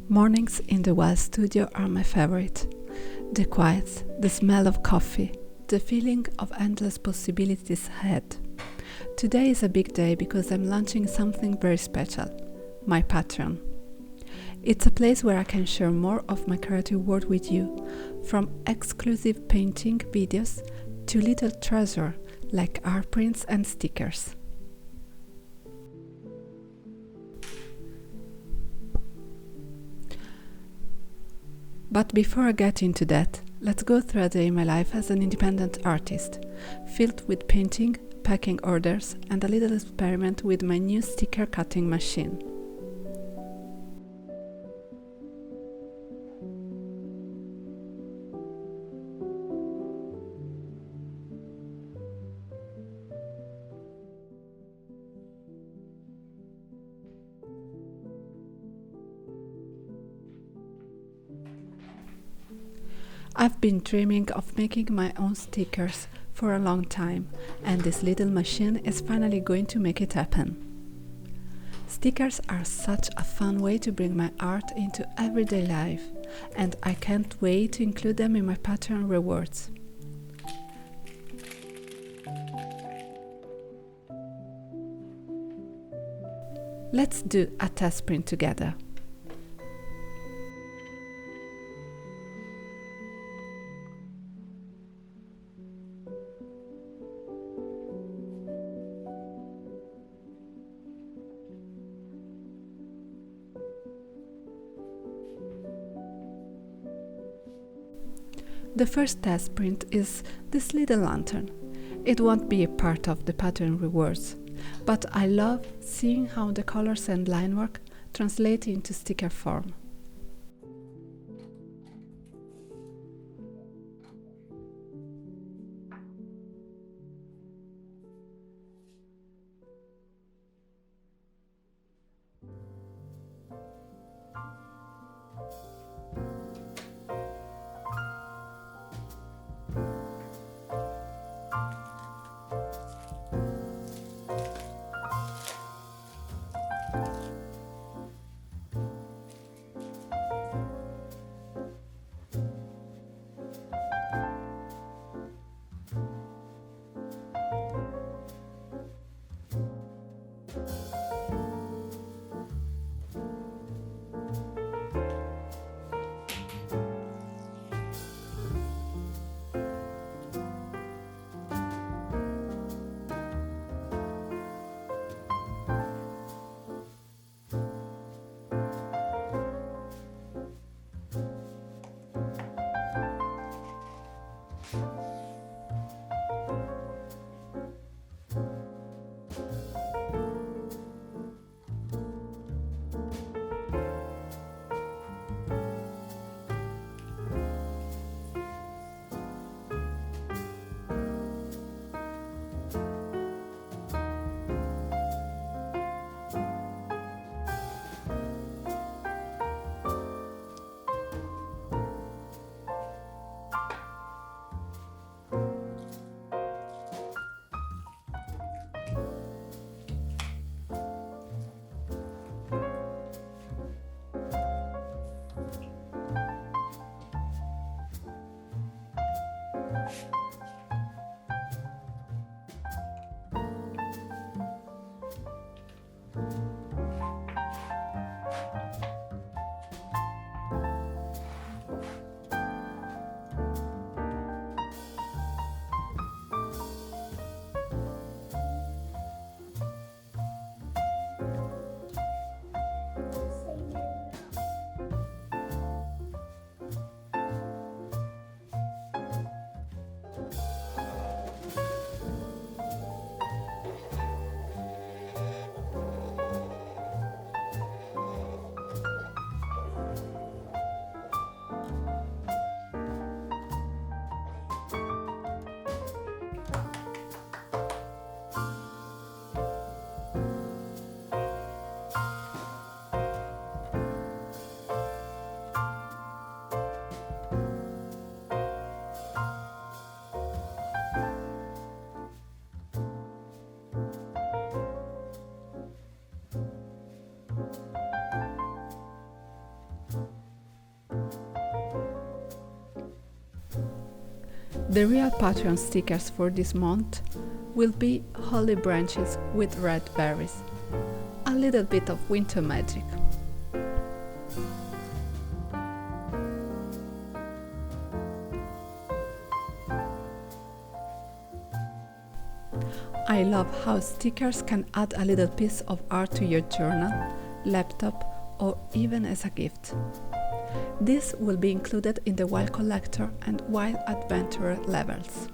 Mornings in the Well studio are my favorite. The quiet, the smell of coffee, the feeling of endless possibilities ahead. Today is a big day because I'm launching something very special, my Patreon. It's a place where I can share more of my creative world with you, from exclusive painting videos to little treasure like art prints and stickers. But before I get into that, let's go through a day in my life as an independent artist, filled with painting, packing orders, and a little experiment with my new sticker cutting machine. I've been dreaming of making my own stickers for a long time, and this little machine is finally going to make it happen. Stickers are such a fun way to bring my art into everyday life, and I can't wait to include them in my Patreon rewards. Let's do a test print together. The first test print is this little lantern. It won't be a part of the Patreon rewards, but I love seeing how the colors and line work translate into sticker form. The real Patreon stickers for this month will be holly branches with red berries. A little bit of winter magic. I love how stickers can add a little piece of art to your journal, laptop, or even as a gift. This will be included in the Wild Collector and Wild Adventurer levels.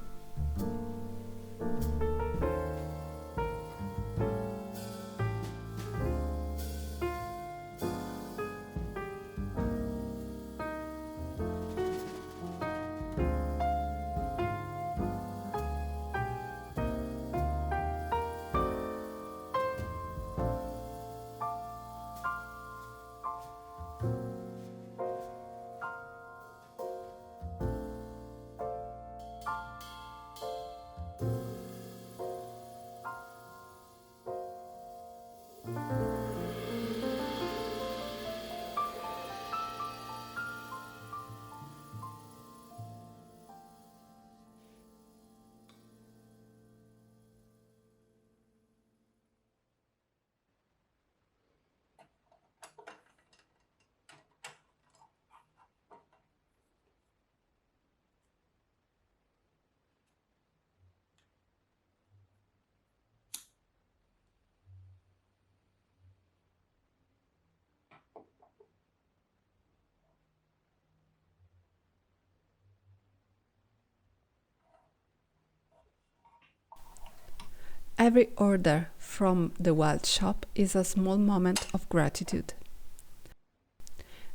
Every order from the Wild shop is a small moment of gratitude.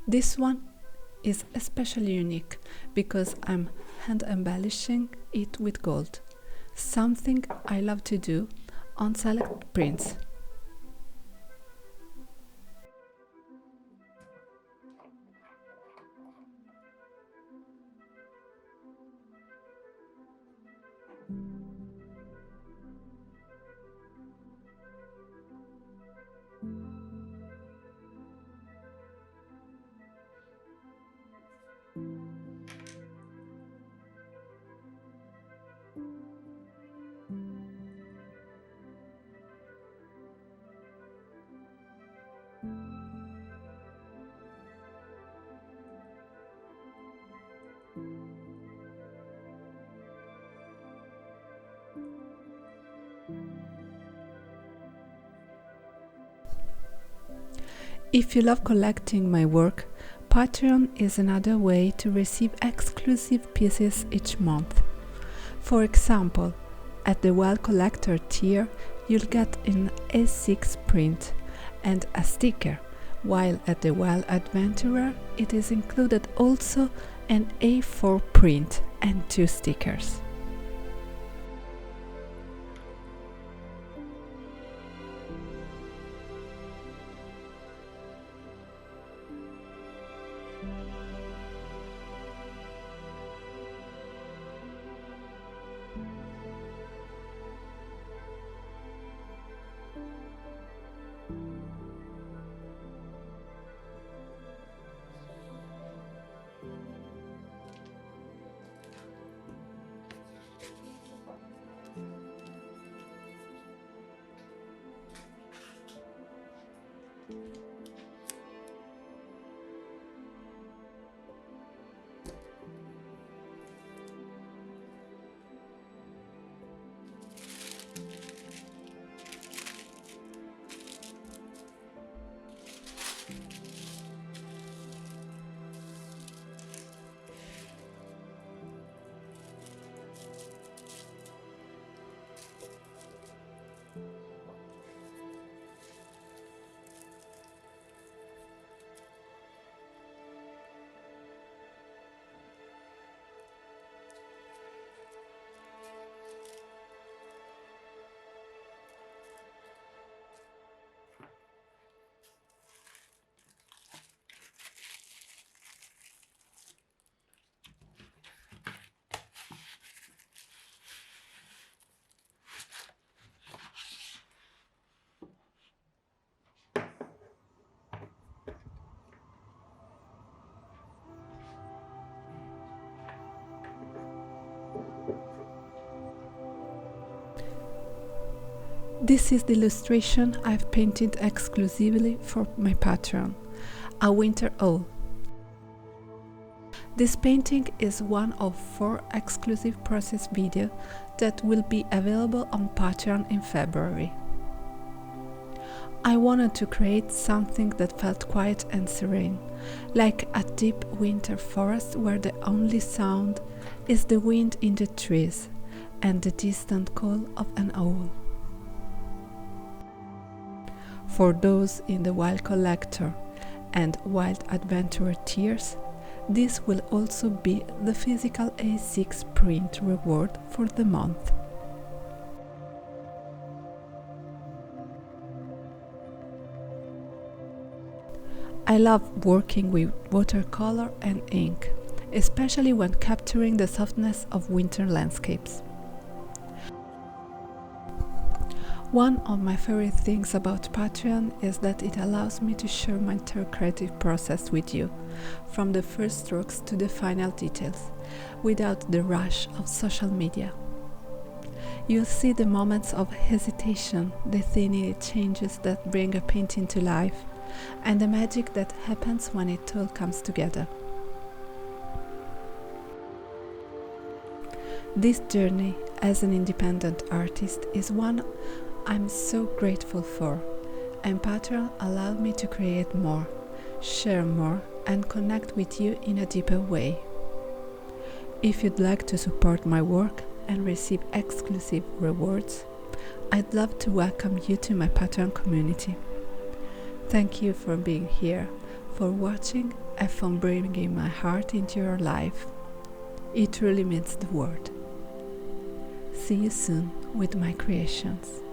This one is especially unique because I'm hand embellishing it with gold, something I love to do on select prints. If you love collecting my work, Patreon is another way to receive exclusive pieces each month. For example, at the Wild Collector tier, you'll get an A6 print and a sticker, while at the Wild Adventurer it is included also an A4 print and 2 stickers. This is the illustration I've painted exclusively for my Patreon, a winter owl. This painting is one of 4 exclusive process videos that will be available on Patreon in February. I wanted to create something that felt quiet and serene, like a deep winter forest where the only sound is the wind in the trees and the distant call of an owl. For those in the Wild Collector and Wild Adventurer tiers, this will also be the physical A6 print reward for the month. I love working with watercolor and ink, especially when capturing the softness of winter landscapes. One of my favorite things about Patreon is that it allows me to share my entire creative process with you, from the first strokes to the final details, without the rush of social media. You'll see the moments of hesitation, the tiny changes that bring a painting to life, and the magic that happens when it all comes together. This journey as an independent artist is one I'm so grateful for, and Patreon allowed me to create more, share more, and connect with you in a deeper way. If you'd like to support my work and receive exclusive rewards, I'd love to welcome you to my Patreon community. Thank you for being here, for watching, and for bringing my heart into your life. It truly means the world. See you soon with my creations.